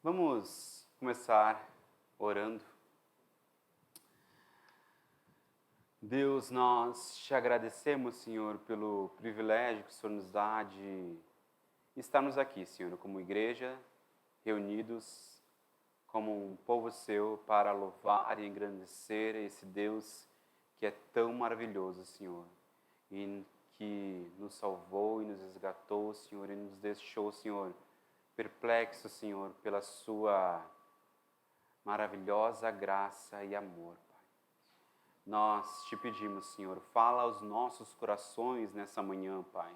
Vamos começar orando. Deus, nós te agradecemos, Senhor, pelo privilégio que o Senhor nos dá de estarmos aqui, Senhor, como igreja, reunidos como um povo seu para louvar e engrandecer esse Deus que é tão maravilhoso, Senhor, e que nos salvou e nos resgatou, Senhor, e nos deixou, Senhor, perplexo, Senhor, pela sua maravilhosa graça e amor, Pai. Nós te pedimos, Senhor, fala aos nossos corações nessa manhã, Pai.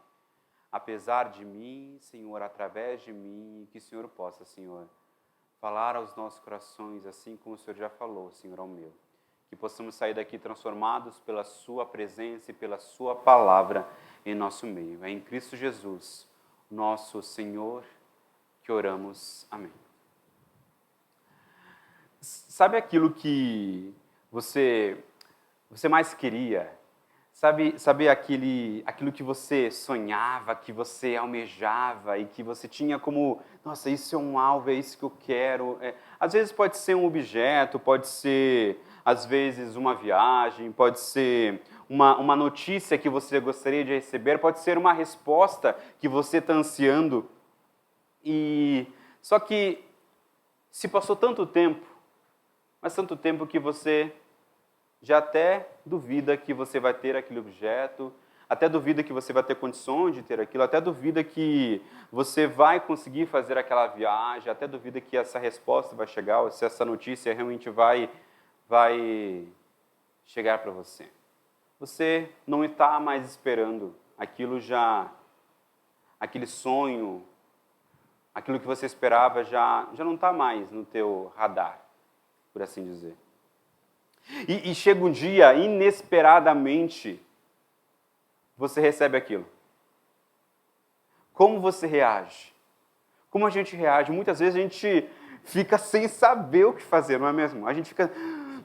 Apesar de mim, Senhor, através de mim, que o Senhor possa, Senhor, falar aos nossos corações, assim como o Senhor já falou, Senhor, ao meu. Que possamos sair daqui transformados pela sua presença e pela sua palavra em nosso meio. É em Cristo Jesus, nosso Senhor, que oramos. Amém. Sabe aquilo que você mais queria? Sabe aquilo que você sonhava, que você almejava e que você tinha como, nossa, isso é um alvo, é isso que eu quero. Às vezes pode ser um objeto, pode ser, às vezes, uma viagem, pode ser uma notícia que você gostaria de receber, pode ser uma resposta que você está ansiando. Só que se passou tanto tempo, mas tanto tempo que você já até duvida que você vai ter aquele objeto, até duvida que você vai ter condições de ter aquilo, até duvida que você vai conseguir fazer aquela viagem, até duvida que essa resposta vai chegar, ou se essa notícia realmente vai chegar para você. Você não está mais esperando aquele sonho, aquilo que você esperava já não está mais no teu radar, por assim dizer. E chega um dia, inesperadamente, você recebe aquilo. Como você reage? Como a gente reage? Muitas vezes a gente fica sem saber o que fazer, não é mesmo? A gente fica,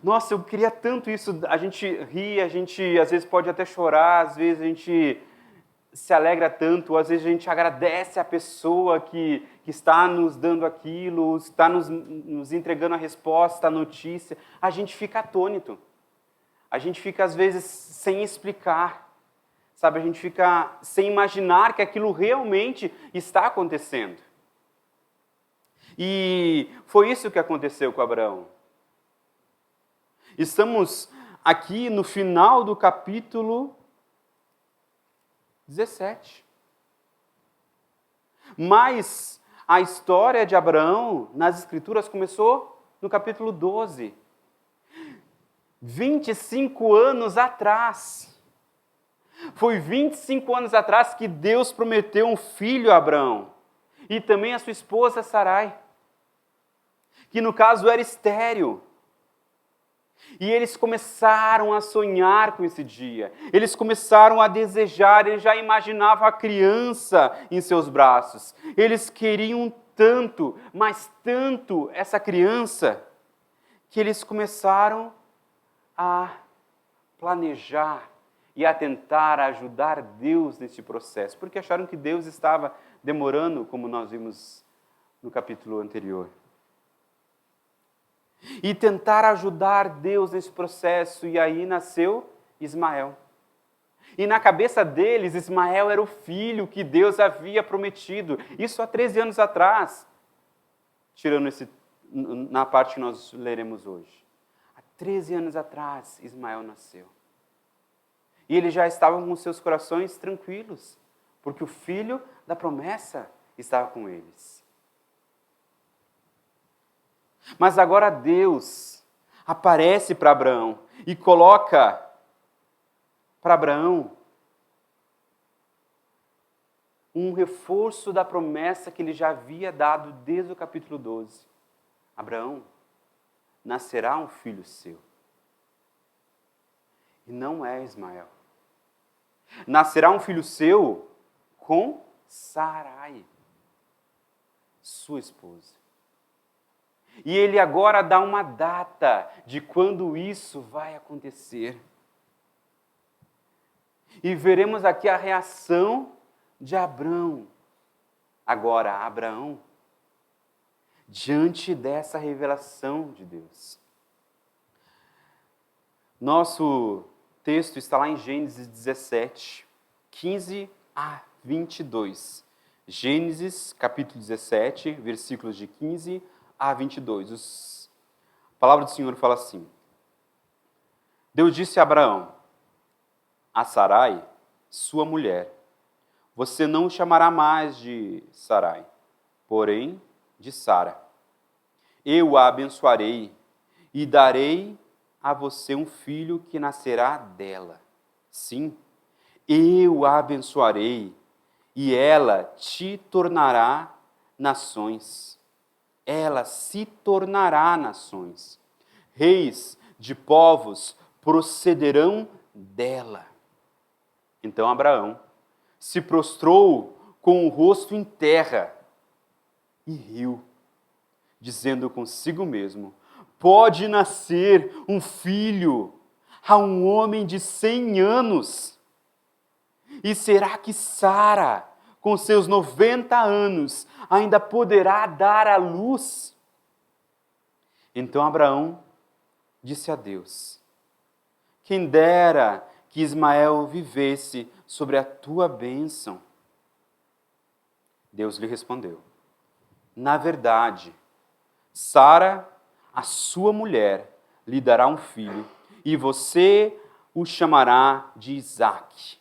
nossa, eu queria tanto isso. A gente ri, a gente às vezes pode até chorar, às vezes a gente se alegra tanto, às vezes a gente agradece a pessoa que está nos dando aquilo, está nos entregando a resposta, a notícia. A gente fica atônito. A gente fica, às vezes, sem explicar. Sabe, a gente fica sem imaginar que aquilo realmente está acontecendo. E foi isso que aconteceu com Abraão. Estamos aqui no final do capítulo 17. Mas a história de Abraão nas Escrituras começou no capítulo 12. 25 anos atrás. Foi 25 anos atrás que Deus prometeu um filho a Abraão. E também a sua esposa Sarai. Que no caso era estéril. E eles começaram a sonhar com esse dia. Eles começaram a desejar, eles já imaginavam a criança em seus braços. Eles queriam tanto, mas tanto essa criança, que eles começaram a planejar e a tentar ajudar Deus nesse processo, porque acharam que Deus estava demorando, como nós vimos no capítulo anterior. E tentar ajudar Deus nesse processo, e aí nasceu Ismael. E na cabeça deles, Ismael era o filho que Deus havia prometido, isso há 13 anos atrás, tirando na parte que nós leremos hoje. Há 13 anos atrás, Ismael nasceu. E eles já estavam com seus corações tranquilos, porque o filho da promessa estava com eles. Mas agora Deus aparece para Abraão e coloca para Abraão um reforço da promessa que ele já havia dado desde o capítulo 12. Abraão, nascerá um filho seu. E não é Ismael. Nascerá um filho seu com Sarai, sua esposa. E ele agora dá uma data de quando isso vai acontecer. E veremos aqui a reação de Abraão. Agora, Abraão diante dessa revelação de Deus. Nosso texto está lá em Gênesis 17, 15 a 22. Gênesis, capítulo 17, versículos de 15 a 22. A palavra do Senhor fala assim: Deus disse a Abraão, a Sarai, sua mulher, você não o chamará mais de Sarai, porém de Sara. Eu a abençoarei e darei a você um filho que nascerá dela. Sim, eu a abençoarei e ela te tornará nações. Ela se tornará nações. Reis de povos procederão dela. Então Abraão se prostrou com o rosto em terra e riu, dizendo consigo mesmo: pode nascer um filho a um homem de 100 anos? E será que Sara, com seus 90 anos, ainda poderá dar à luz? Então Abraão disse a Deus: quem dera que Ismael vivesse sobre a tua bênção. Deus lhe respondeu: na verdade, Sara, a sua mulher, lhe dará um filho, e você o chamará de Isaque.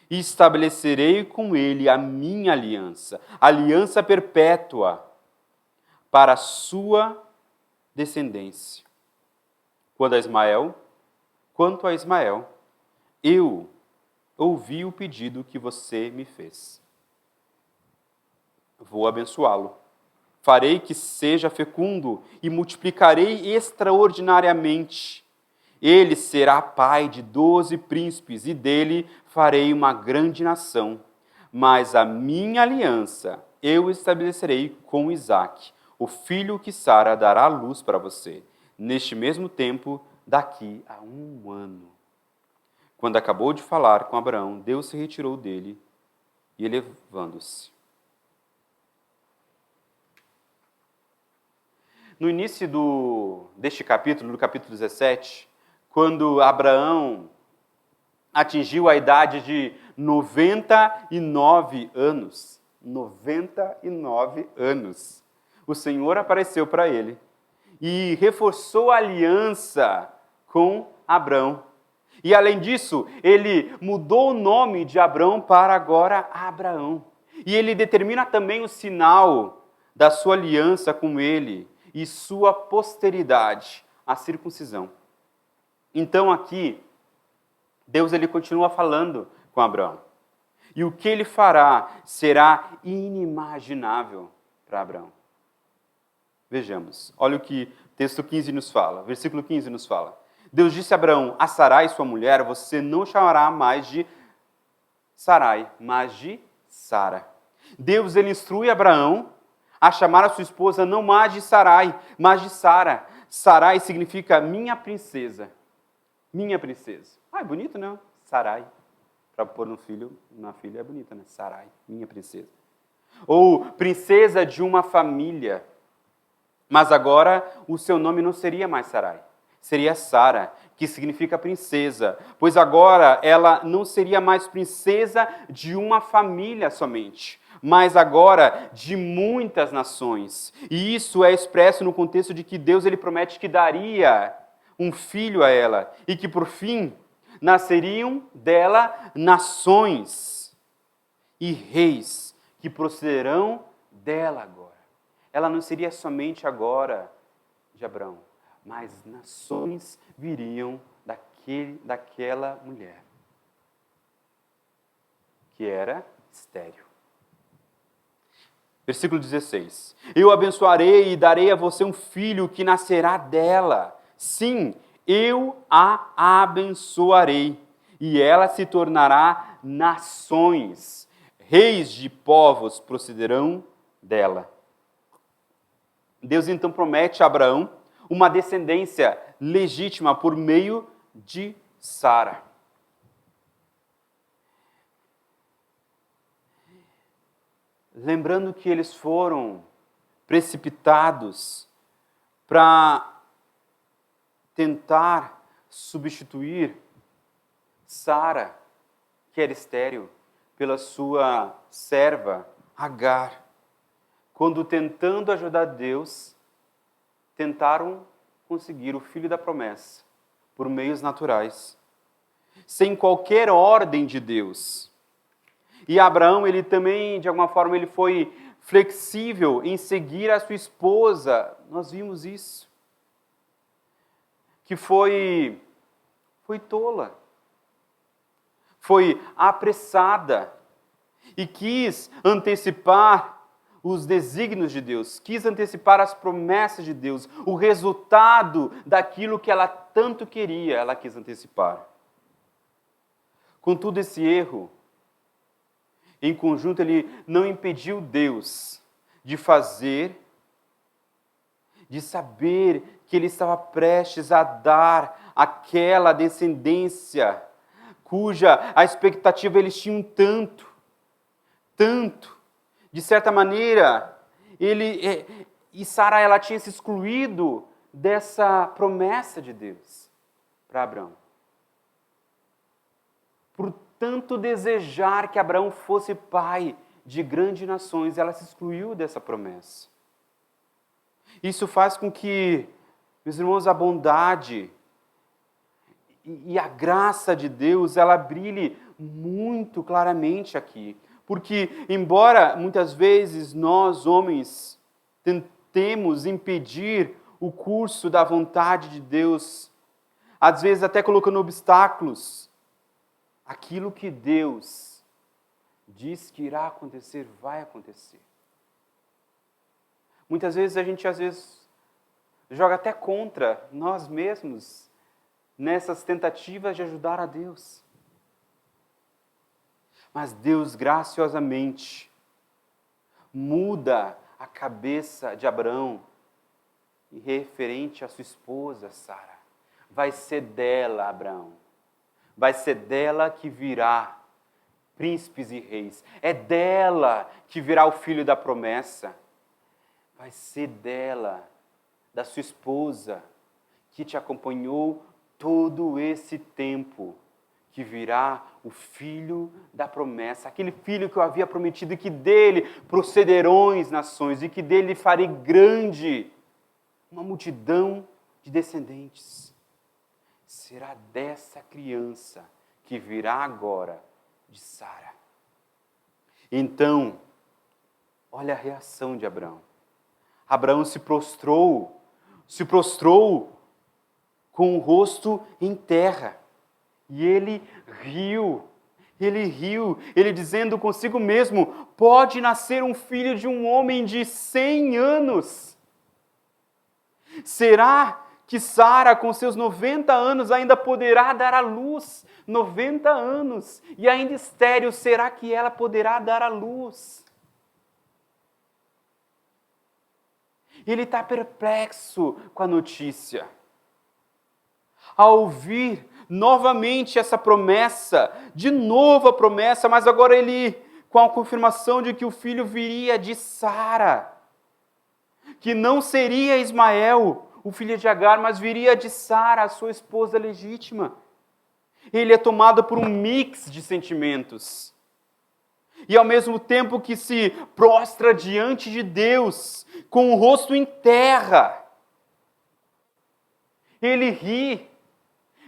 E estabelecerei com ele a minha aliança, aliança perpétua, para a sua descendência. Quanto a Ismael, eu ouvi o pedido que você me fez. Vou abençoá-lo. Farei que seja fecundo e multiplicarei extraordinariamente. Ele será pai de 12 príncipes e dele farei uma grande nação. Mas a minha aliança eu estabelecerei com Isaque, o filho que Sara dará à luz para você, neste mesmo tempo, daqui a 1 ano. Quando acabou de falar com Abraão, Deus se retirou dele e, elevando-se. No início deste capítulo, do capítulo 17, quando Abraão atingiu a idade de 99 anos, 99 anos, o Senhor apareceu para ele e reforçou a aliança com Abrão. E além disso, ele mudou o nome de Abrão para agora Abraão. E ele determina também o sinal da sua aliança com ele e sua posteridade, a circuncisão. Então aqui, Deus ele continua falando com Abraão. E o que ele fará será inimaginável para Abraão. Vejamos, olha o que o texto 15 nos fala, versículo 15 nos fala. Deus disse a Abraão: a Sarai, sua mulher, você não chamará mais de Sarai, mas de Sara. Deus ele instrui Abraão a chamar a sua esposa não mais de Sarai, mas de Sara. Sarai significa minha princesa. Minha princesa. É bonito, não? Sarai. Para pôr no filho, na filha é bonita, né? Sarai, minha princesa. Ou princesa de uma família. Mas agora o seu nome não seria mais Sarai. Seria Sara, que significa princesa. Pois agora ela não seria mais princesa de uma família somente, mas agora de muitas nações. E isso é expresso no contexto de que Deus ele promete que daria um filho a ela e que por fim nasceriam dela nações e reis que procederão dela agora. Ela não seria somente agora de Abraão, mas nações viriam daquela mulher que era estéril. Versículo 16. Eu abençoarei e darei a você um filho que nascerá dela. Sim, eu a abençoarei e ela se tornará nações. Reis de povos procederão dela. Deus então promete a Abraão uma descendência legítima por meio de Sara. Lembrando que eles foram precipitados para tentar substituir Sara, que era estéril, pela sua serva Agar, quando tentando ajudar Deus, tentaram conseguir o filho da promessa por meios naturais, sem qualquer ordem de Deus. E Abraão, ele também, de alguma forma, ele foi flexível em seguir a sua esposa. Nós vimos isso. Que foi tola. Foi apressada. E quis antecipar os desígnios de Deus. Quis antecipar as promessas de Deus. O resultado daquilo que ela tanto queria, ela quis antecipar. Contudo, esse erro, em conjunto, ele não impediu Deus de fazer, de saber que ele estava prestes a dar aquela descendência, cuja a expectativa eles tinham tanto, de certa maneira, e Sara, ela tinha se excluído dessa promessa de Deus para Abraão. Por tanto desejar que Abraão fosse pai de grandes nações, ela se excluiu dessa promessa. Isso faz com que, meus irmãos, a bondade e a graça de Deus, ela brilhe muito claramente aqui. Porque, embora muitas vezes nós, homens, tentemos impedir o curso da vontade de Deus, às vezes até colocando obstáculos, aquilo que Deus diz que irá acontecer, vai acontecer. Muitas vezes a gente joga até contra nós mesmos nessas tentativas de ajudar a Deus. Mas Deus graciosamente muda a cabeça de Abraão em referente à sua esposa Sara. Vai ser dela, Abraão. Vai ser dela que virá príncipes e reis. É dela que virá o filho da promessa. Vai ser dela, da sua esposa, que te acompanhou todo esse tempo, que virá o filho da promessa, aquele filho que eu havia prometido, e que dele procederão as nações, e que dele farei grande uma multidão de descendentes. Será dessa criança que virá agora de Sara. Então, olha a reação de Abraão. Abraão se prostrou com o rosto em terra. E ele riu, ele dizendo consigo mesmo, pode nascer um filho de um homem de 100 anos. Será que Sara, com seus 90 anos, ainda poderá dar à luz? 90 anos, e ainda estéril, será que ela poderá dar à luz? Ele está perplexo com a notícia. Ao ouvir novamente essa promessa, de novo a promessa, mas agora ele com a confirmação de que o filho viria de Sara, que não seria Ismael, o filho de Agar, mas viria de Sara, a sua esposa legítima. Ele é tomado por um mix de sentimentos. E ao mesmo tempo que se prostra diante de Deus, com o rosto em terra, ele ri,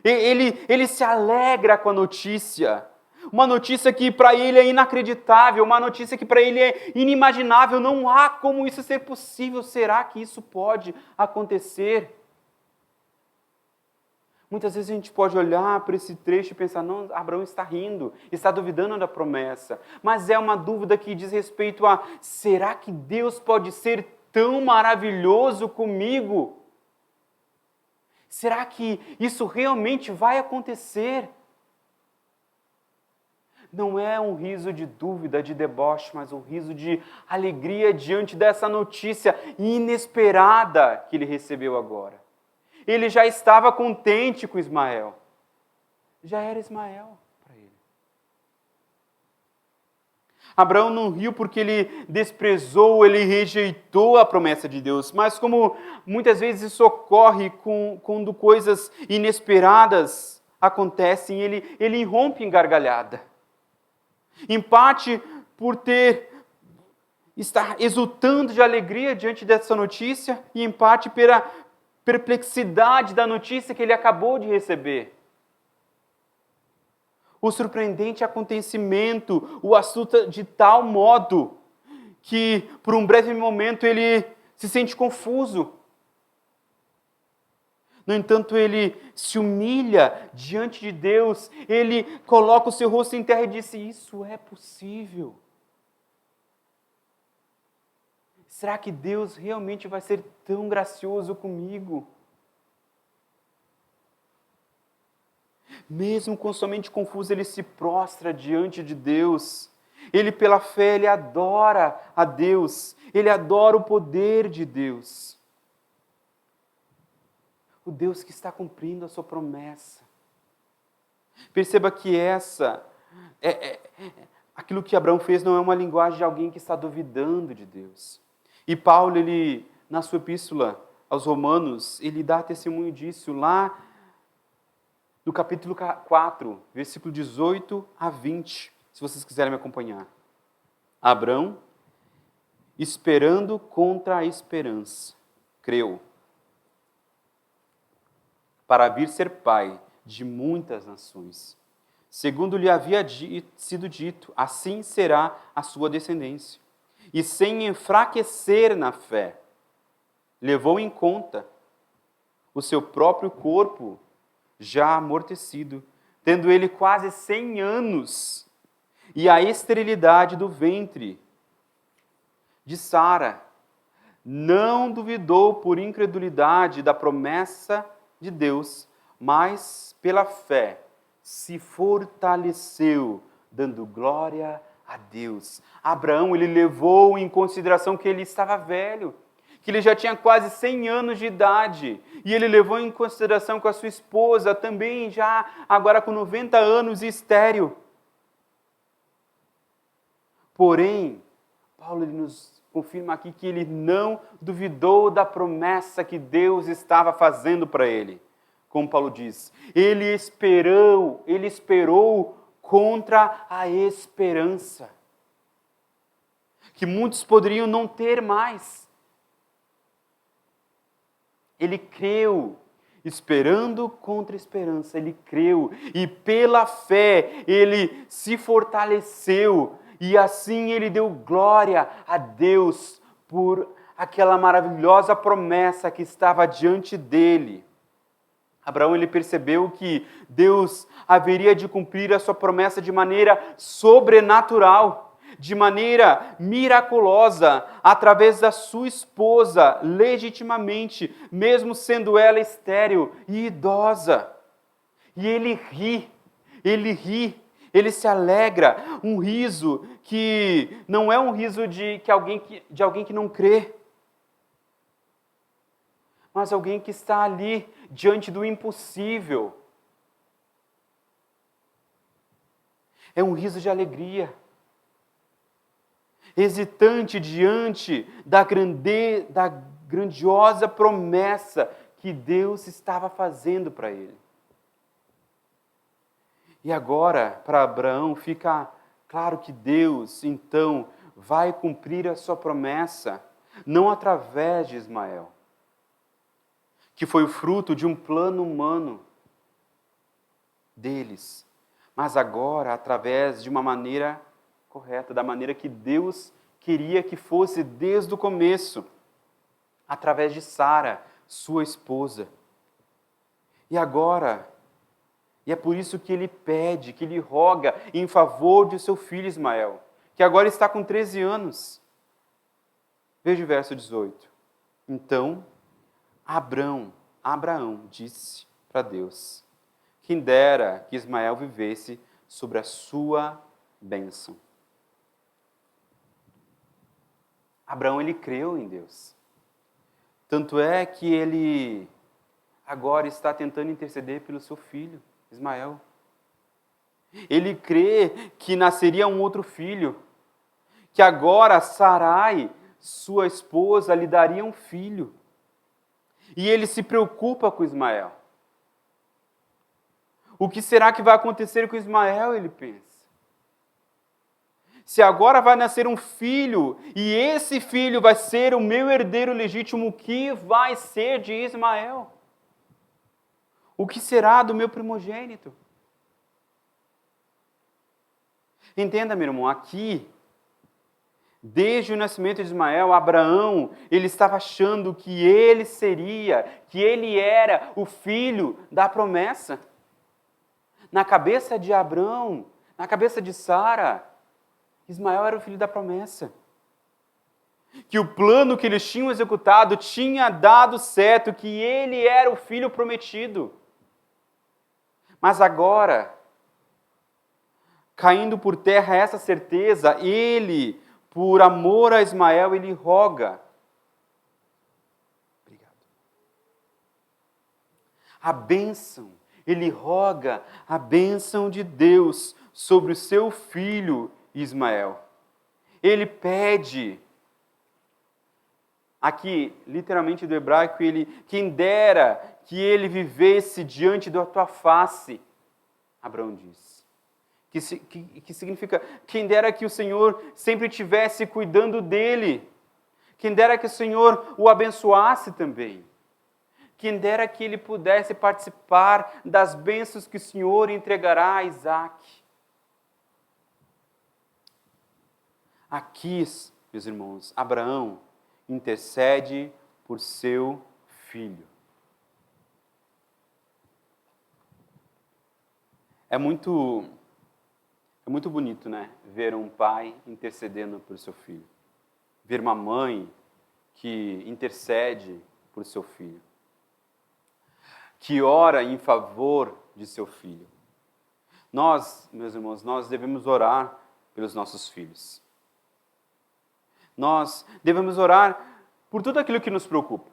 ele se alegra com a notícia. Uma notícia que para ele é inacreditável, uma notícia que para ele é inimaginável. Não há como isso ser possível. Será que isso pode acontecer? Muitas vezes a gente pode olhar para esse trecho e pensar, não, Abraão está rindo, está duvidando da promessa. Mas é uma dúvida que diz respeito a, será que Deus pode ser tão maravilhoso comigo? Será que isso realmente vai acontecer? Não é um riso de dúvida, de deboche, mas um riso de alegria diante dessa notícia inesperada que ele recebeu agora. Ele já estava contente com Ismael. Já era Ismael para ele. Abraão não riu porque ele desprezou, ele rejeitou a promessa de Deus, mas como muitas vezes isso ocorre quando coisas inesperadas acontecem, ele irrompe em gargalhada. Em parte por estar exultando de alegria diante dessa notícia, e em parte pela perplexidade da notícia que ele acabou de receber. O surpreendente acontecimento o assusta de tal modo que, por um breve momento, ele se sente confuso. No entanto, ele se humilha diante de Deus, ele coloca o seu rosto em terra e diz: isso é possível. Será que Deus realmente vai ser tão gracioso comigo? Mesmo com sua mente confusa, ele se prostra diante de Deus. Ele, pela fé, ele adora a Deus. Ele adora o poder de Deus. O Deus que está cumprindo a sua promessa. Perceba que aquilo que Abraão fez não é uma linguagem de alguém que está duvidando de Deus. E Paulo, ele, na sua epístola aos Romanos, ele dá testemunho disso lá no capítulo 4, versículo 18 a 20, se vocês quiserem me acompanhar. Abraão, esperando contra a esperança, creu, para vir ser pai de muitas nações. Segundo lhe havia sido dito, assim será a sua descendência. E sem enfraquecer na fé, levou em conta o seu próprio corpo já amortecido, tendo ele quase 100 anos, e a esterilidade do ventre de Sara. Não duvidou por incredulidade da promessa de Deus, mas pela fé se fortaleceu, dando glória a Deus. Abraão, ele levou em consideração que ele estava velho, que ele já tinha quase 100 anos de idade, e ele levou em consideração com a sua esposa, também já agora com 90 anos e estéril. Porém, Paulo ele nos confirma aqui que ele não duvidou da promessa que Deus estava fazendo para ele. Como Paulo diz, ele esperou contra a esperança, que muitos poderiam não ter mais. Ele creu, esperando contra a esperança, ele creu, e pela fé ele se fortaleceu, e assim ele deu glória a Deus por aquela maravilhosa promessa que estava diante dele. Abraão ele percebeu que Deus haveria de cumprir a sua promessa de maneira sobrenatural, de maneira miraculosa, através da sua esposa, legitimamente, mesmo sendo ela estéril e idosa. E ele ri, ele se alegra, um riso que não é um riso de alguém que não crê, mas alguém que está ali diante do impossível. É um riso de alegria, hesitante diante da grandiosa promessa que Deus estava fazendo para ele. E agora, para Abraão, fica claro que Deus, então, vai cumprir a sua promessa, não através de Ismael, que foi o fruto de um plano humano deles, mas agora através de uma maneira correta, da maneira que Deus queria que fosse desde o começo, através de Sara, sua esposa. E agora, e é por isso que ele pede, que ele roga em favor de seu filho Ismael, que agora está com 13 anos. Veja o verso 18. Então, Abraão disse para Deus: quem dera que Ismael vivesse sobre a sua bênção. Abraão, ele creu em Deus. Tanto é que ele agora está tentando interceder pelo seu filho, Ismael. Ele crê que nasceria um outro filho, que agora Sarai, sua esposa, lhe daria um filho. E ele se preocupa com Ismael. O que será que vai acontecer com Ismael, ele pensa. Se agora vai nascer um filho, e esse filho vai ser o meu herdeiro legítimo, o que vai ser de Ismael? O que será do meu primogênito? Entenda, meu irmão, aqui, desde o nascimento de Ismael, Abraão, ele estava achando que ele seria, que ele era o filho da promessa. Na cabeça de Abraão, na cabeça de Sara, Ismael era o filho da promessa. Que o plano que eles tinham executado tinha dado certo, que ele era o filho prometido. Mas agora, caindo por terra essa certeza, ele, por amor a Ismael, ele roga. Obrigado. A bênção, ele roga a bênção de Deus sobre o seu filho Ismael. Ele pede, aqui, literalmente do hebraico, ele, quem dera que ele vivesse diante da tua face, Abraão diz. Que significa, quem dera que o Senhor sempre estivesse cuidando dele. Quem dera que o Senhor o abençoasse também. Quem dera que ele pudesse participar das bênçãos que o Senhor entregará a Isaac. Aqui, meus irmãos, Abraão intercede por seu filho. É muito bonito, né? Ver um pai intercedendo por seu filho. Ver uma mãe que intercede por seu filho. Que ora em favor de seu filho. Nós, meus irmãos, nós devemos orar pelos nossos filhos. Nós devemos orar por tudo aquilo que nos preocupa.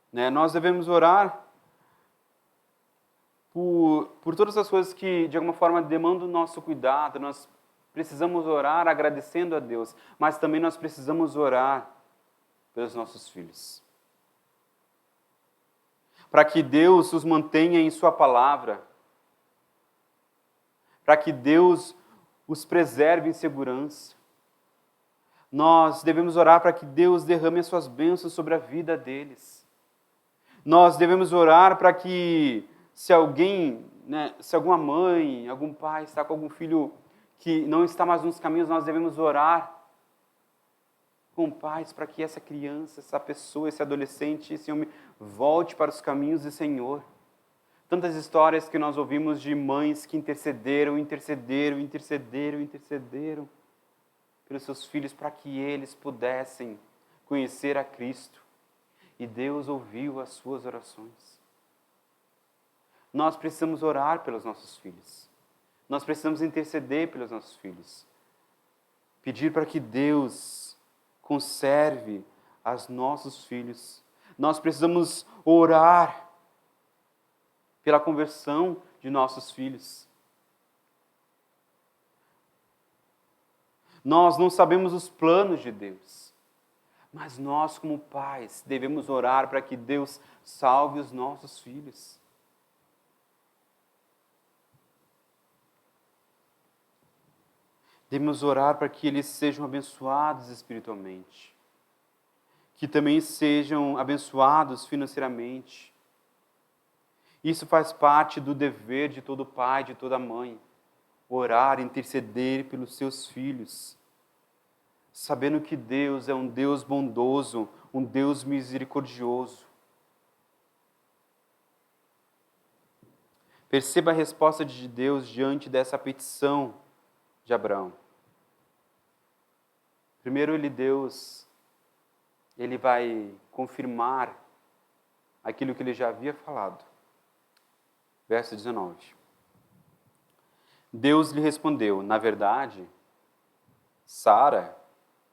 Né? Nós devemos orar por todas as coisas que, de alguma forma, demandam o nosso cuidado. Nós precisamos orar agradecendo a Deus, mas também nós precisamos orar pelos nossos filhos. Para que Deus os mantenha em sua palavra. Para que Deus os preserve em segurança. Nós devemos orar para que Deus derrame as suas bênçãos sobre a vida deles. Nós devemos orar para que, se alguém, né, se alguma mãe, algum pai está com algum filho que não está mais nos caminhos, nós devemos orar com paz para que essa criança, essa pessoa, esse adolescente, esse homem volte para os caminhos do Senhor. Tantas histórias que nós ouvimos de mães que intercederam pelos seus filhos para que eles pudessem conhecer a Cristo. E Deus ouviu as suas orações. Nós precisamos orar pelos nossos filhos. Nós precisamos interceder pelos nossos filhos. Pedir para que Deus conserve os nossos filhos. Nós precisamos orar pela conversão de nossos filhos. Nós não sabemos os planos de Deus, mas nós, como pais, devemos orar para que Deus salve os nossos filhos. Devemos orar para que eles sejam abençoados espiritualmente, que também sejam abençoados financeiramente. Isso faz parte do dever de todo pai, de toda mãe. Orar, interceder pelos seus filhos, sabendo que Deus é um Deus bondoso, um Deus misericordioso. Perceba a resposta de Deus diante dessa petição de Abraão. Primeiro, Deus vai confirmar aquilo que ele já havia falado. Verso 19. Deus lhe respondeu, na verdade, Sara,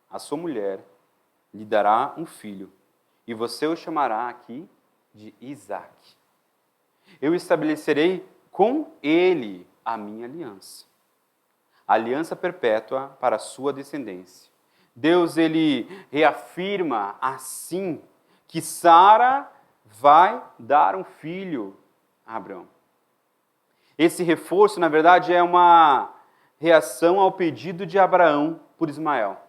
a sua mulher, lhe dará um filho, e você o chamará aqui de Isaque. Eu estabelecerei com ele a minha aliança perpétua para a sua descendência. Deus ele reafirma assim que Sara vai dar um filho a Abraão. Esse reforço, na verdade, é uma reação ao pedido de Abraão por Ismael.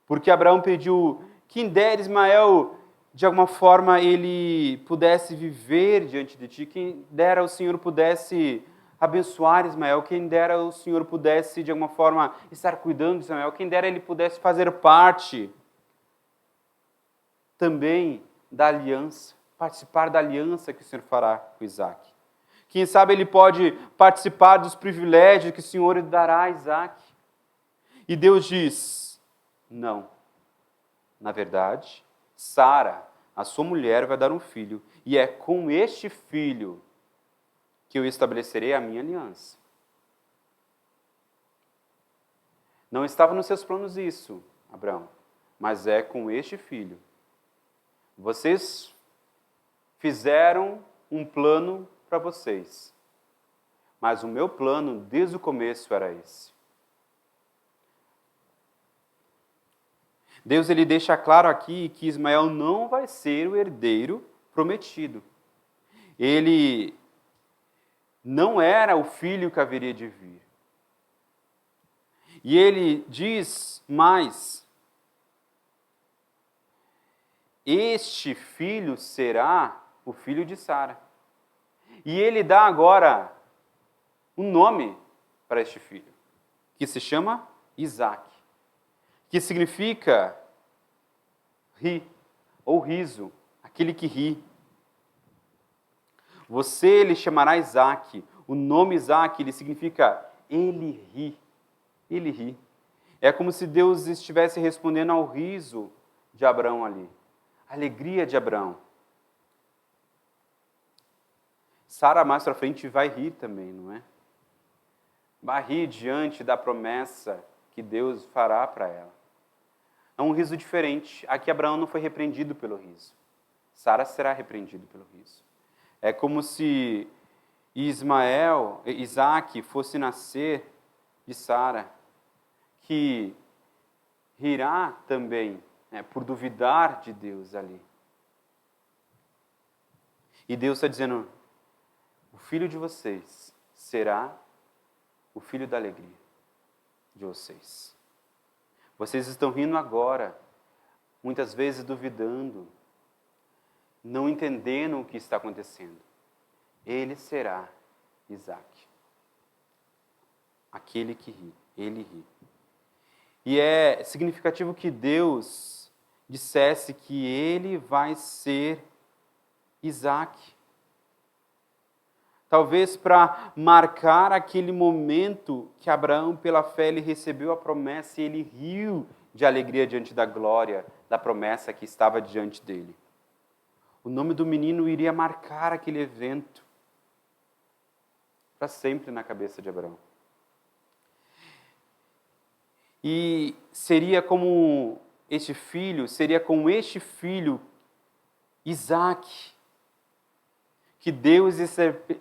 Porque Abraão pediu que dera Ismael, de alguma forma, ele pudesse viver diante de ti, quem dera o Senhor pudesse abençoar Ismael, quem dera o Senhor pudesse, de alguma forma, estar cuidando de Ismael, quem dera ele pudesse fazer parte também da aliança, participar da aliança que o Senhor fará com Isaac. Quem sabe ele pode participar dos privilégios que o Senhor lhe dará a Isaac. E Deus diz, não. Na verdade, Sara, a sua mulher, vai dar um filho, e é com este filho que eu estabelecerei a minha aliança. Não estava nos seus planos isso, Abraão, mas é com este filho. Vocês fizeram um plano para vocês, mas o meu plano desde o começo era esse. Deus ele deixa claro aqui que Ismael não vai ser o herdeiro prometido. Ele não era o filho que haveria de vir. E ele diz mais: este filho será o filho de Sara. E ele dá agora um nome para este filho, que se chama Isaac, que significa ri, ou riso, aquele que ri. Você lhe chamará Isaac. O nome Isaac, ele significa ele ri. Ele ri. É como se Deus estivesse respondendo ao riso de Abraão ali. A alegria de Abraão. Sara mais para frente vai rir também, não é? Vai rir diante da promessa que Deus fará para ela. É um riso diferente. Aqui Abraão não foi repreendido pelo riso. Sara será repreendido pelo riso. É como se Isaac fosse nascer de Sara, que rirá também, por duvidar de Deus ali. E Deus está dizendo, o filho de vocês será o filho da alegria de vocês. Vocês estão rindo agora, muitas vezes duvidando, não entendendo o que está acontecendo. Ele será Isaac. Aquele que ri, ele ri. E é significativo que Deus dissesse que ele vai ser Isaac. Talvez para marcar aquele momento que Abraão, pela fé, ele recebeu a promessa e ele riu de alegria diante da glória da promessa que estava diante dele. O nome do menino iria marcar aquele evento para sempre na cabeça de Abraão. E seria com este filho, Isaac, que Deus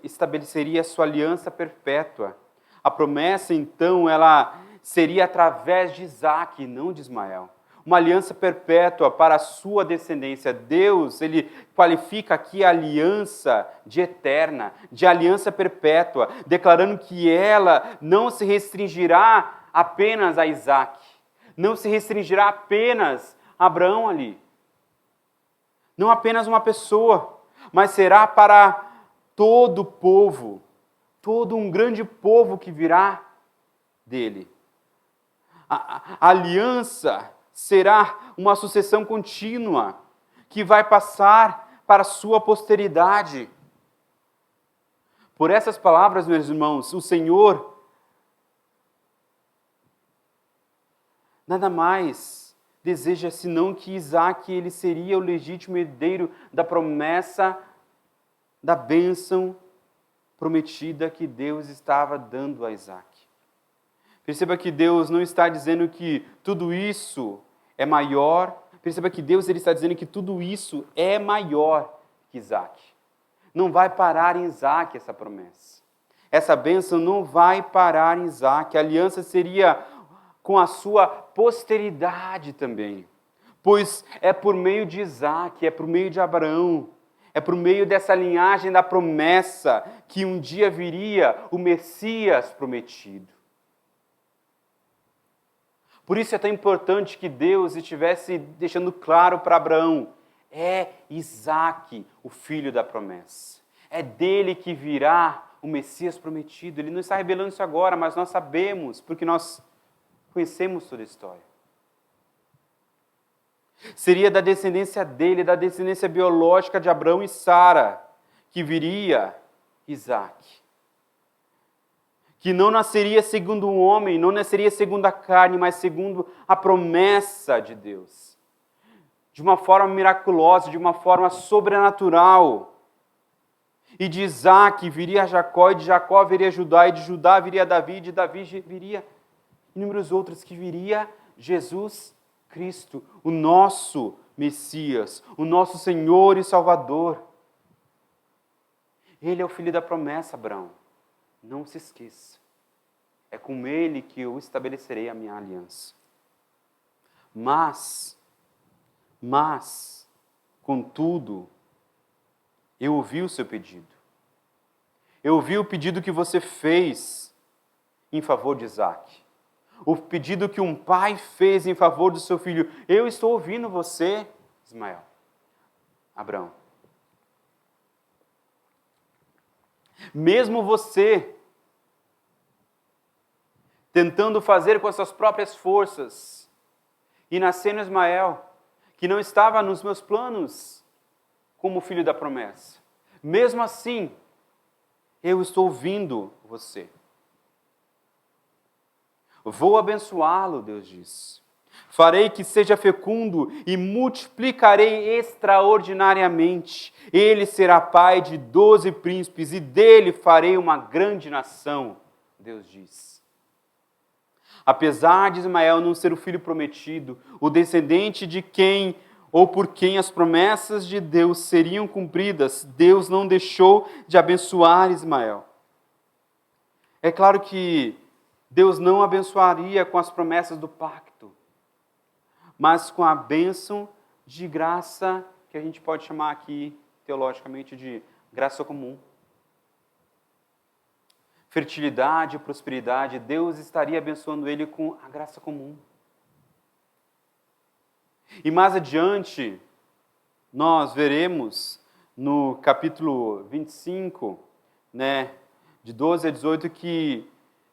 estabeleceria a sua aliança perpétua. A promessa, então, ela seria através de Isaac, não de Ismael. Uma aliança perpétua para a sua descendência. Deus, ele qualifica aqui a aliança de eterna, de aliança perpétua, declarando que ela não se restringirá apenas a Isaac, não se restringirá apenas a Abraão ali. Não apenas uma pessoa, mas será para todo o povo, todo um grande povo que virá dele. A aliança será uma sucessão contínua que vai passar para a sua posteridade. Por essas palavras, meus irmãos, o Senhor nada mais deseja senão que Isaac ele seria o legítimo herdeiro da promessa, da bênção prometida que Deus estava dando a Isaac. Perceba que Deus não está dizendo que tudo isso é maior. Perceba que Deus ele está dizendo que tudo isso é maior que Isaac. Não vai parar em Isaac essa promessa. Essa bênção não vai parar em Isaac. A aliança seria com a sua posteridade também. Pois é por meio de Isaac, é por meio de Abraão, é por meio dessa linhagem da promessa que um dia viria o Messias prometido. Por isso é tão importante que Deus estivesse deixando claro para Abraão: é Isaac o filho da promessa. É dele que virá o Messias prometido. Ele não está revelando isso agora, mas nós sabemos, porque nós conhecemos toda a história. Seria da descendência dele, da descendência biológica de Abraão e Sara, que viria Isaac. Que não nasceria segundo um homem, não nasceria segundo a carne, mas segundo a promessa de Deus. De uma forma miraculosa, de uma forma sobrenatural. E de Isaac viria Jacó, e de Jacó viria Judá, e de Judá viria Davi, e de Davi viria inúmeros outros, que viria Jesus Cristo, o nosso Messias, o nosso Senhor e Salvador. Ele é o filho da promessa, Abraão. Não se esqueça. É com ele que eu estabelecerei a minha aliança. Mas, contudo, eu ouvi o seu pedido. Eu ouvi o pedido que você fez em favor de Isaac. O pedido que um pai fez em favor do seu filho. Eu estou ouvindo você, Ismael. Abraão. Mesmo você tentando fazer com as suas próprias forças e nascendo Ismael, que não estava nos meus planos como filho da promessa. Mesmo assim, eu estou ouvindo você. Vou abençoá-lo, Deus diz. Farei que seja fecundo e multiplicarei extraordinariamente. Ele será pai de 12 príncipes e dele farei uma grande nação, Deus diz. Apesar de Ismael não ser o filho prometido, o descendente de quem ou por quem as promessas de Deus seriam cumpridas, Deus não deixou de abençoar Ismael. É claro que Deus não abençoaria com as promessas do pacto, mas com a bênção de graça, que a gente pode chamar aqui, teologicamente, de graça comum. Fertilidade e prosperidade, Deus estaria abençoando ele com a graça comum. E mais adiante, nós veremos no capítulo 25, de 12 a 18, que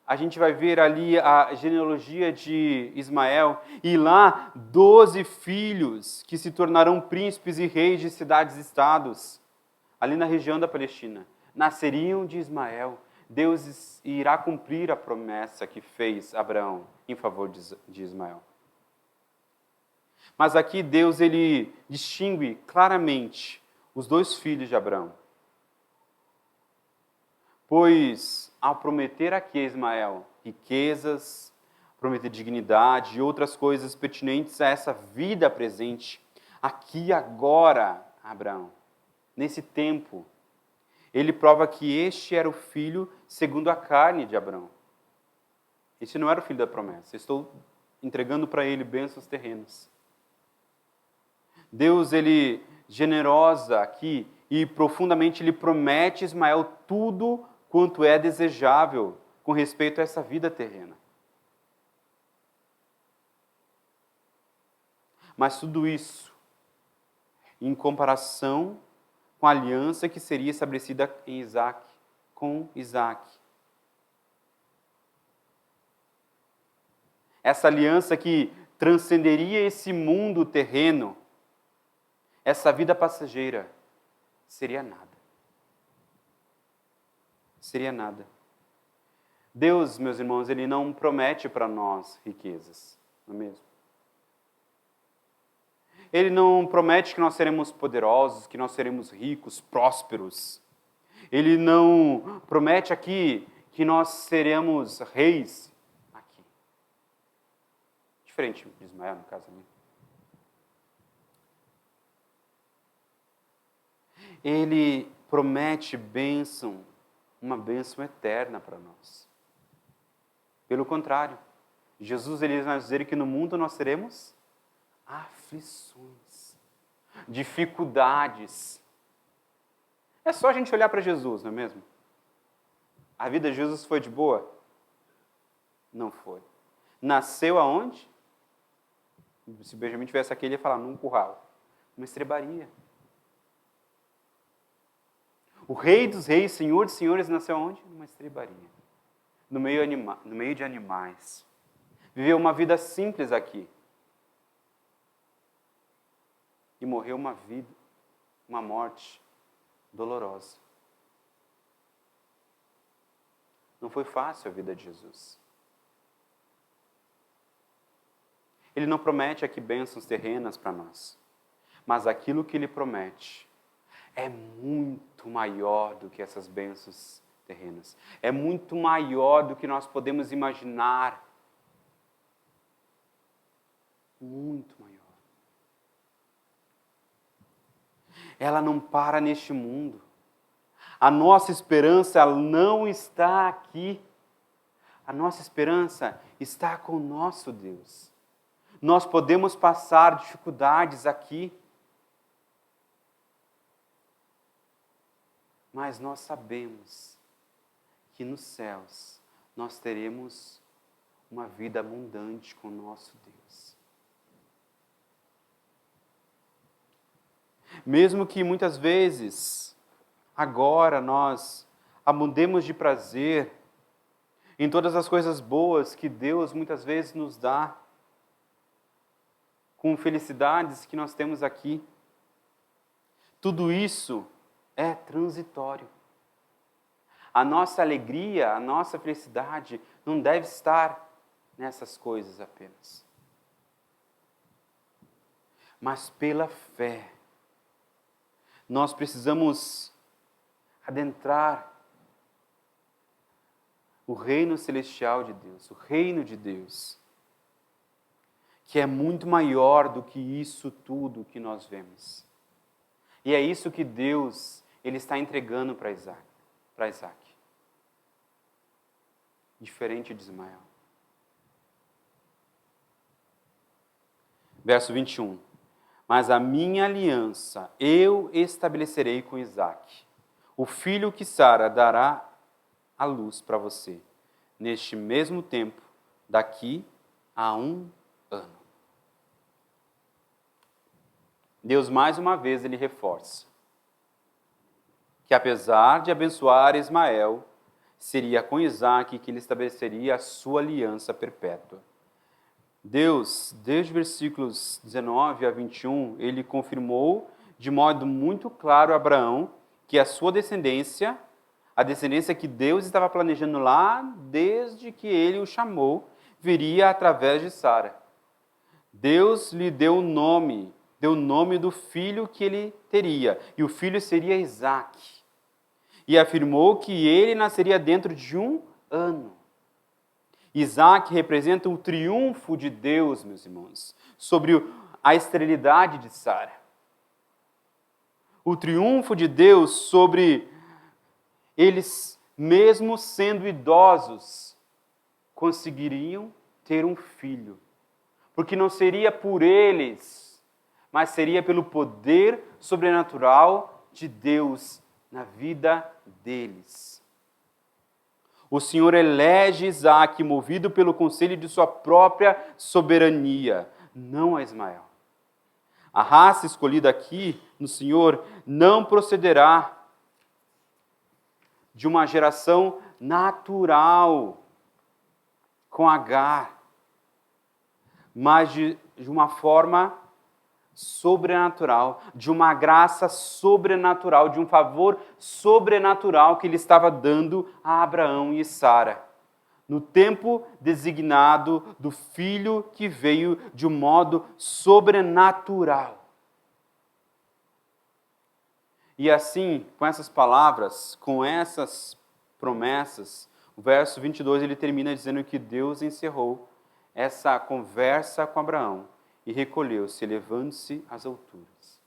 a gente vai ver ali a genealogia de Ismael, e lá 12 filhos que se tornarão príncipes e reis de cidades e estados, ali na região da Palestina, nasceriam de Ismael. Deus irá cumprir a promessa que fez Abraão em favor de Ismael. Mas aqui Deus ele distingue claramente os dois filhos de Abraão. Pois ao prometer aqui a Ismael riquezas, prometer dignidade e outras coisas pertinentes a essa vida presente, aqui agora, Abraão, nesse tempo, ele prova que este era o filho segundo a carne de Abraão. Este não era o filho da promessa. Estou entregando para ele bênçãos terrenas. Deus, ele generosa aqui e profundamente, ele promete a Ismael tudo quanto é desejável com respeito a essa vida terrena. Mas tudo isso em comparação com a aliança que seria estabelecida em Isaac, com Isaac. Essa aliança que transcenderia esse mundo terreno, essa vida passageira, seria nada. Seria nada. Deus, meus irmãos, ele não promete para nós riquezas, não é mesmo? Ele não promete que nós seremos poderosos, que nós seremos ricos, prósperos. Ele não promete aqui que nós seremos reis aqui. Diferente de Ismael, no caso ali. Ele promete bênção, uma bênção eterna para nós. Pelo contrário, Jesus ele vai dizer que no mundo nós teremos aflições, dificuldades. É só a gente olhar para Jesus, não é mesmo? A vida de Jesus foi de boa? Não foi. Nasceu aonde? Se Benjamin tivesse aqui, ele ia falar num curral, numa estrebaria. O Rei dos Reis, Senhor dos Senhores, nasceu aonde? Numa estrebaria. No meio de animais. Viveu uma vida simples aqui. E morreu uma morte dolorosa. Não foi fácil a vida de Jesus. Ele não promete aqui bênçãos terrenas para nós. Mas aquilo que ele promete é muito maior do que essas bênçãos terrenas. É muito maior do que nós podemos imaginar. Muito maior. Ela não para neste mundo. A nossa esperança ela não está aqui. A nossa esperança está com o nosso Deus. Nós podemos passar dificuldades aqui. Mas nós sabemos que nos céus nós teremos uma vida abundante com o nosso Deus. Mesmo que muitas vezes, agora nós abundemos de prazer em todas as coisas boas que Deus muitas vezes nos dá, com felicidades que nós temos aqui, tudo isso é transitório. A nossa alegria, a nossa felicidade não deve estar nessas coisas apenas. Mas pela fé, nós precisamos adentrar o reino celestial de Deus, o reino de Deus, que é muito maior do que isso tudo que nós vemos. E é isso que Deus ele está entregando para Isaac. Diferente de Ismael. Verso 21. Mas a minha aliança eu estabelecerei com Isaac, o filho que Sara dará à luz para você, neste mesmo tempo, daqui a 1 ano. Deus mais uma vez ele reforça que apesar de abençoar Ismael, seria com Isaac que ele estabeleceria a sua aliança perpétua. Deus, desde versículos 19 a 21, ele confirmou de modo muito claro a Abraão que a sua descendência, a descendência que Deus estava planejando lá desde que ele o chamou, viria através de Sara. Deus lhe deu o nome do filho que ele teria, e o filho seria Isaac. E afirmou que ele nasceria dentro de 1 ano. Isaac representa o triunfo de Deus, meus irmãos, sobre a esterilidade de Sara. O triunfo de Deus sobre eles, mesmo sendo idosos, conseguiriam ter um filho. Porque não seria por eles, mas seria pelo poder sobrenatural de Deus na vida deles. O Senhor elege Isaac, movido pelo conselho de sua própria soberania, não a Ismael. A raça escolhida aqui no Senhor não procederá de uma geração natural com Agar, mas de uma forma sobrenatural, de uma graça sobrenatural, de um favor sobrenatural que ele estava dando a Abraão e Sara, no tempo designado do filho que veio de um modo sobrenatural. E assim, com essas palavras, com essas promessas, o verso 22 ele termina dizendo que Deus encerrou essa conversa com Abraão e recolheu-se, elevando-se às alturas.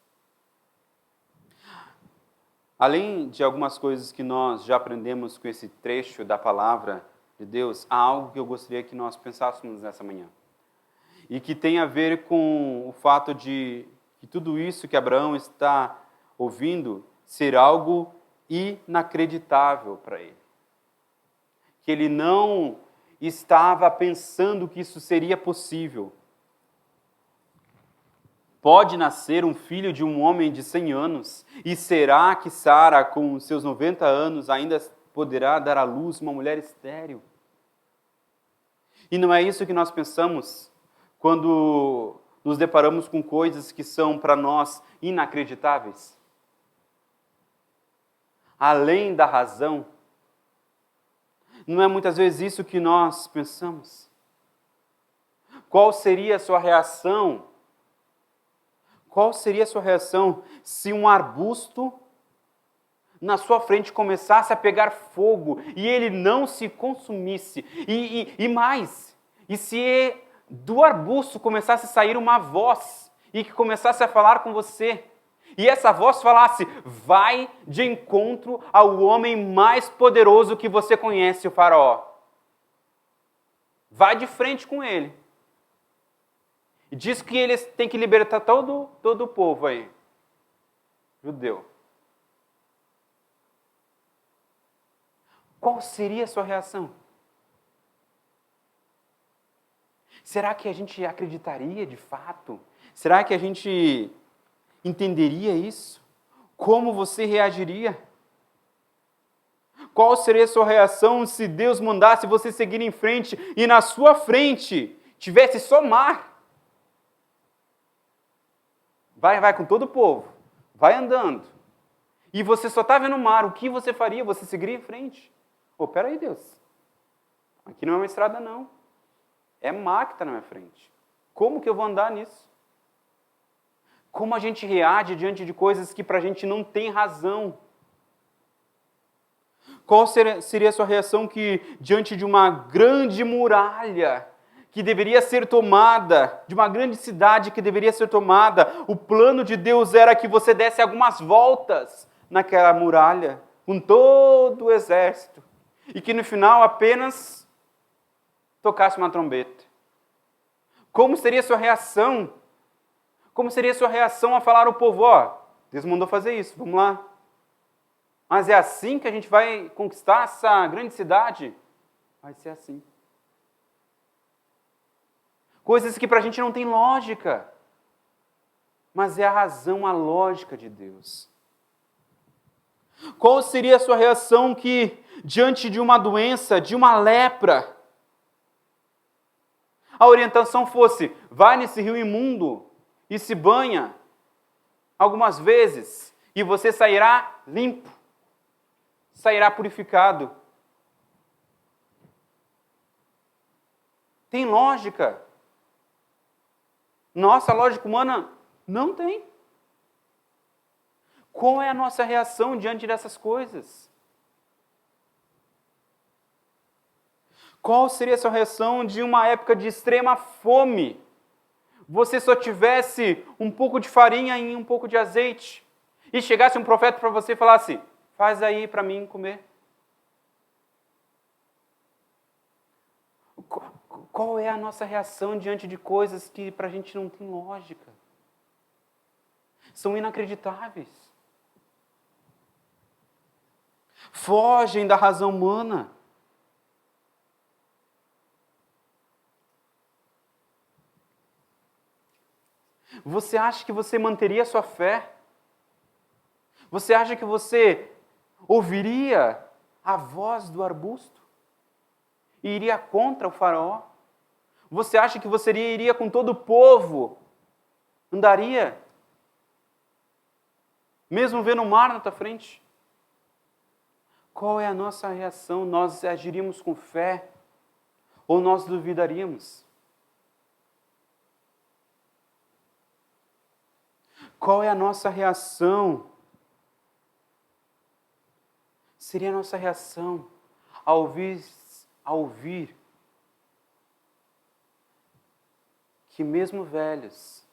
Além de algumas coisas que nós já aprendemos com esse trecho da palavra de Deus, há algo que eu gostaria que nós pensássemos nessa manhã. E que tem a ver com o fato de que tudo isso que Abraão está ouvindo ser algo inacreditável para ele. Que ele não estava pensando que isso seria possível. Pode nascer um filho de um homem de 100 anos, e será que Sara, com seus 90 anos, ainda poderá dar à luz uma mulher estéril? E não é isso que nós pensamos quando nos deparamos com coisas que são para nós inacreditáveis? Além da razão, não é muitas vezes isso que nós pensamos? Qual seria a sua reação? Qual seria a sua reação se um arbusto na sua frente começasse a pegar fogo e ele não se consumisse? E mais, e se do arbusto começasse a sair uma voz e que começasse a falar com você, e essa voz falasse: vai de encontro ao homem mais poderoso que você conhece, o Faraó. Vai de frente com ele. E diz que eles têm que libertar todo o povo aí, judeu. Qual seria a sua reação? Será que a gente acreditaria de fato? Será que a gente entenderia isso? Como você reagiria? Qual seria a sua reação se Deus mandasse você seguir em frente e na sua frente tivesse só mar? Vai com todo o povo. Vai andando. E você só está vendo o mar. O que você faria? Você seguiria em frente? Peraí, Deus. Aqui não é uma estrada, não. É mar que está na minha frente. Como que eu vou andar nisso? Como a gente reage diante de coisas que para a gente não tem razão? Qual seria a sua reação diante de uma grande muralha que deveria ser tomada, de uma grande cidade que deveria ser tomada? O plano de Deus era que você desse algumas voltas naquela muralha, com todo o exército, e que no final apenas tocasse uma trombeta. Como seria a sua reação? Como seria a sua reação a falar ao povo: Deus mandou fazer isso, vamos lá. Mas é assim que a gente vai conquistar essa grande cidade? Vai ser assim. Coisas que para a gente não tem lógica. Mas é a razão, a lógica de Deus. Qual seria a sua reação diante de uma doença, de uma lepra, a orientação fosse: vai nesse rio imundo e se banha algumas vezes e você sairá limpo, sairá purificado? Tem lógica? Nossa lógica humana não tem. Qual é a nossa reação diante dessas coisas? Qual seria a sua reação de uma época de extrema fome? Você só tivesse um pouco de farinha e um pouco de azeite, e chegasse um profeta para você e falasse: faz aí para mim comer. Qual é a nossa reação diante de coisas que para a gente não tem lógica? São inacreditáveis. Fogem da razão humana. Você acha que você manteria a sua fé? Você acha que você ouviria a voz do arbusto? E iria contra o Faraó? Você acha que você iria com todo o povo? Andaria? Mesmo vendo o mar na tua frente? Qual é a nossa reação? Nós agiríamos com fé? Ou nós duvidaríamos? Qual é a nossa reação? Seria a nossa reação ao ouvir que mesmo velhos,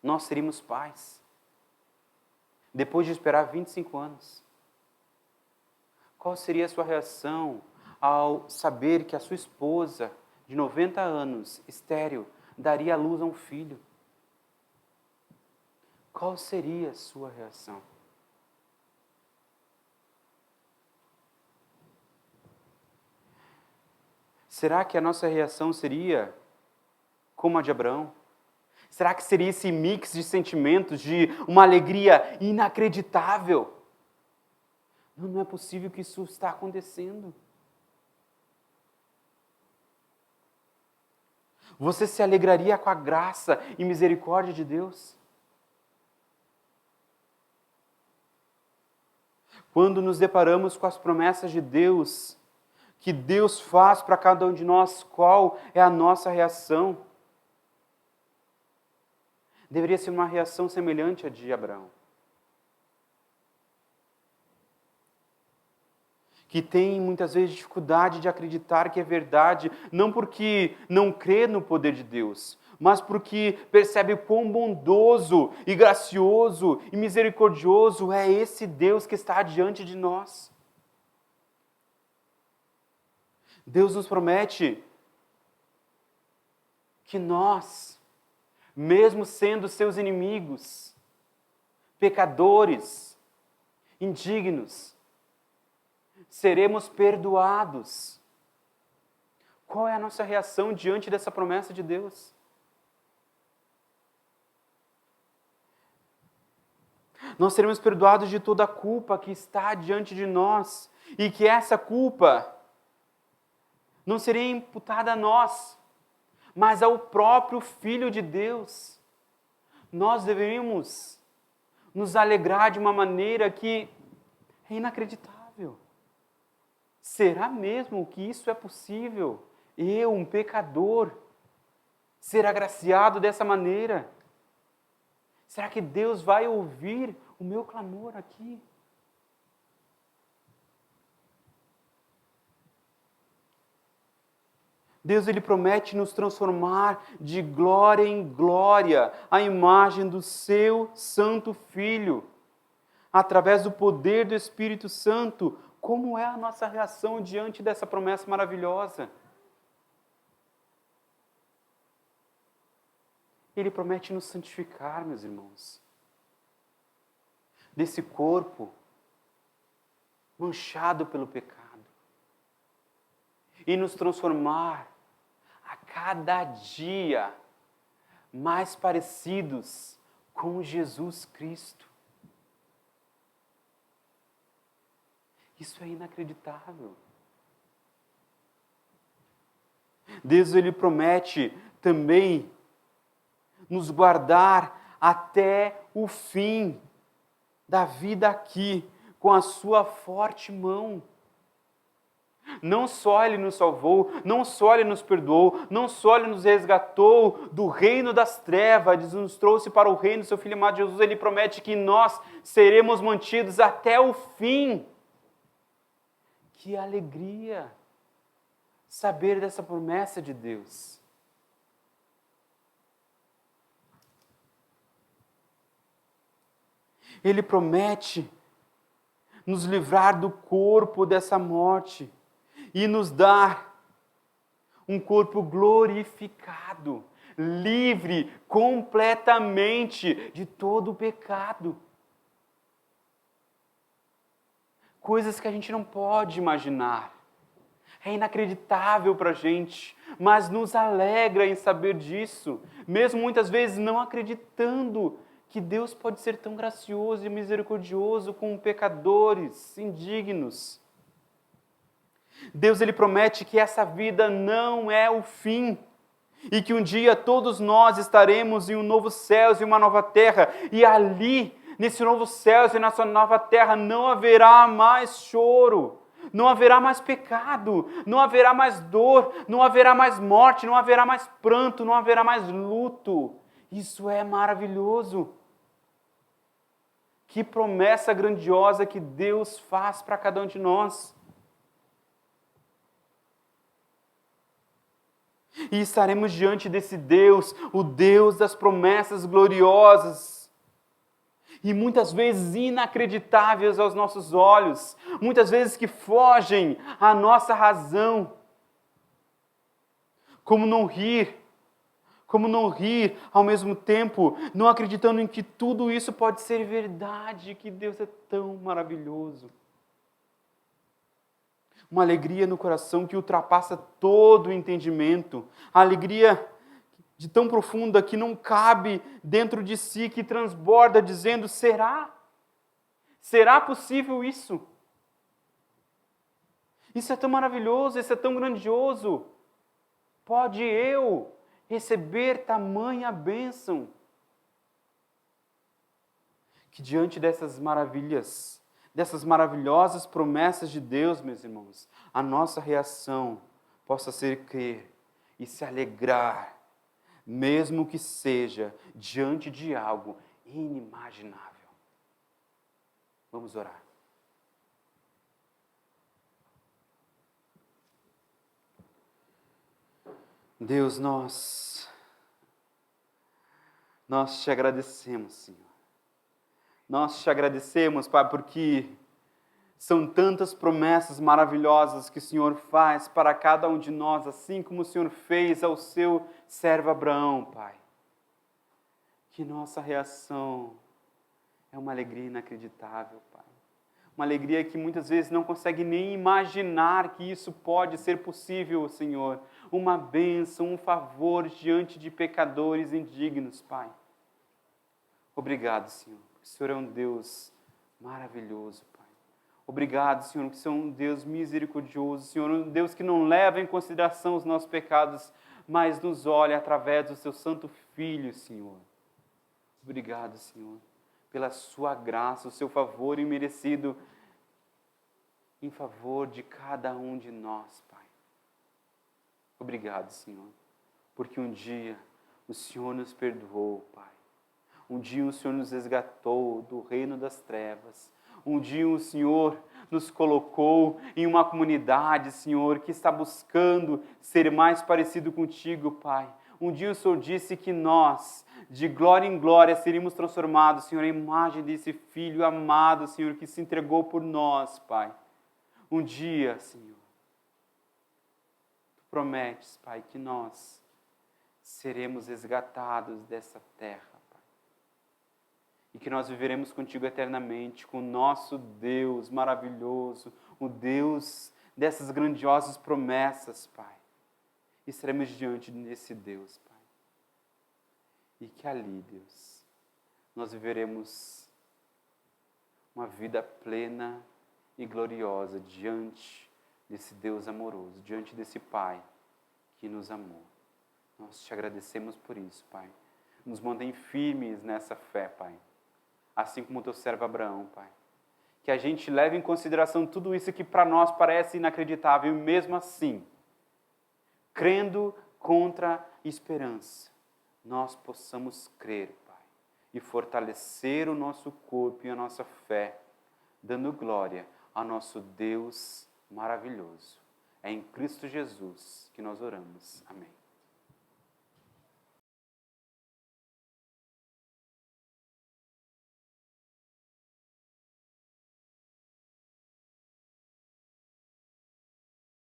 nós seríamos pais, depois de esperar 25 anos. Qual seria a sua reação ao saber que a sua esposa, de 90 anos, estéril, daria à luz a um filho? Qual seria a sua reação? Será que a nossa reação seria como a de Abraão? Será que seria esse mix de sentimentos, de uma alegria inacreditável? Não é possível que isso está acontecendo. Você se alegraria com a graça e misericórdia de Deus? Quando nos deparamos com as promessas de Deus, que Deus faz para cada um de nós, qual é a nossa reação? Deveria ser uma reação semelhante à de Abraão, que tem muitas vezes dificuldade de acreditar que é verdade, não porque não crê no poder de Deus, mas porque percebe quão bondoso e gracioso e misericordioso é esse Deus que está diante de nós. Deus nos promete que nós, mesmo sendo seus inimigos, pecadores, indignos, seremos perdoados. Qual é a nossa reação diante dessa promessa de Deus? Nós seremos perdoados de toda a culpa que está diante de nós e que essa culpa não seria imputada a nós, mas ao próprio Filho de Deus. Nós deveríamos nos alegrar de uma maneira que é inacreditável. Será mesmo que isso é possível? Eu, um pecador, ser agraciado dessa maneira? Será que Deus vai ouvir o meu clamor aqui? Deus, Ele promete nos transformar de glória em glória à imagem do Seu Santo Filho, através do poder do Espírito Santo. Como é a nossa reação diante dessa promessa maravilhosa? Ele promete nos santificar, meus irmãos, desse corpo manchado pelo pecado, e nos transformar a cada dia mais parecidos com Jesus Cristo. Isso é inacreditável. Deus, Ele promete também nos guardar até o fim da vida aqui, com a sua forte mão. Não só Ele nos salvou, não só Ele nos perdoou, não só Ele nos resgatou do reino das trevas, nos trouxe para o reino do Seu Filho amado Jesus. Ele promete que nós seremos mantidos até o fim. Que alegria saber dessa promessa de Deus. Ele promete nos livrar do corpo dessa morte e nos dar um corpo glorificado, livre completamente de todo o pecado. Coisas que a gente não pode imaginar. É inacreditável para a gente, mas nos alegra em saber disso, mesmo muitas vezes não acreditando que Deus pode ser tão gracioso e misericordioso com pecadores indignos. Deus, Ele promete que essa vida não é o fim e que um dia todos nós estaremos em um novo céu e uma nova terra, e ali, nesse novo céu e nessa nova terra, não haverá mais choro, não haverá mais pecado, não haverá mais dor, não haverá mais morte, não haverá mais pranto, não haverá mais luto. Isso é maravilhoso. Que promessa grandiosa que Deus faz para cada um de nós. E estaremos diante desse Deus, o Deus das promessas gloriosas, e muitas vezes inacreditáveis aos nossos olhos, muitas vezes que fogem à nossa razão. Como não rir? Como não rir ao mesmo tempo, não acreditando em que tudo isso pode ser verdade, que Deus é tão maravilhoso. Uma alegria no coração que ultrapassa todo o entendimento, a alegria de tão profunda que não cabe dentro de si, que transborda dizendo: será? Será possível isso? Isso é tão maravilhoso, isso é tão grandioso. Pode eu receber tamanha bênção? Que diante dessas maravilhas, dessas maravilhosas promessas de Deus, meus irmãos, a nossa reação possa ser crer e se alegrar, mesmo que seja diante de algo inimaginável. Vamos orar. Deus, nós te agradecemos, Senhor. Nós te agradecemos, Pai, porque são tantas promessas maravilhosas que o Senhor faz para cada um de nós, assim como o Senhor fez ao seu servo Abraão, Pai. Que nossa reação é uma alegria inacreditável, Pai. Uma alegria que muitas vezes não consegue nem imaginar que isso pode ser possível, Senhor. Uma bênção, um favor diante de pecadores indignos, Pai. Obrigado, Senhor. O Senhor é um Deus maravilhoso, Pai. Obrigado, Senhor, porque o Senhor é um Deus misericordioso, Senhor, um Deus que não leva em consideração os nossos pecados, mas nos olha através do seu Santo Filho, Senhor. Obrigado, Senhor, pela sua graça, o seu favor imerecido em favor de cada um de nós, Pai. Obrigado, Senhor, porque um dia o Senhor nos perdoou, Pai. Um dia o Senhor nos resgatou do reino das trevas. Um dia o Senhor nos colocou em uma comunidade, Senhor, que está buscando ser mais parecido contigo, Pai. Um dia o Senhor disse que nós, de glória em glória, seríamos transformados, Senhor, à imagem desse Filho amado, Senhor, que se entregou por nós, Pai. Um dia, Senhor, Tu prometes, Pai, que nós seremos resgatados dessa terra, Pai. E que nós viveremos contigo eternamente, com o nosso Deus maravilhoso, o Deus dessas grandiosas promessas, Pai. E estaremos diante desse Deus, Pai. E que ali, Deus, nós viveremos uma vida plena e gloriosa diante desse Deus amoroso, diante desse Pai que nos amou. Nós te agradecemos por isso, Pai. Nos mantém firmes nessa fé, Pai. Assim como o teu servo Abraão, Pai. Que a gente leve em consideração tudo isso que para nós parece inacreditável, e mesmo assim, crendo contra a esperança, nós possamos crer, Pai, e fortalecer o nosso corpo e a nossa fé, dando glória ao nosso Deus maravilhoso. É em Cristo Jesus que nós oramos. Amém.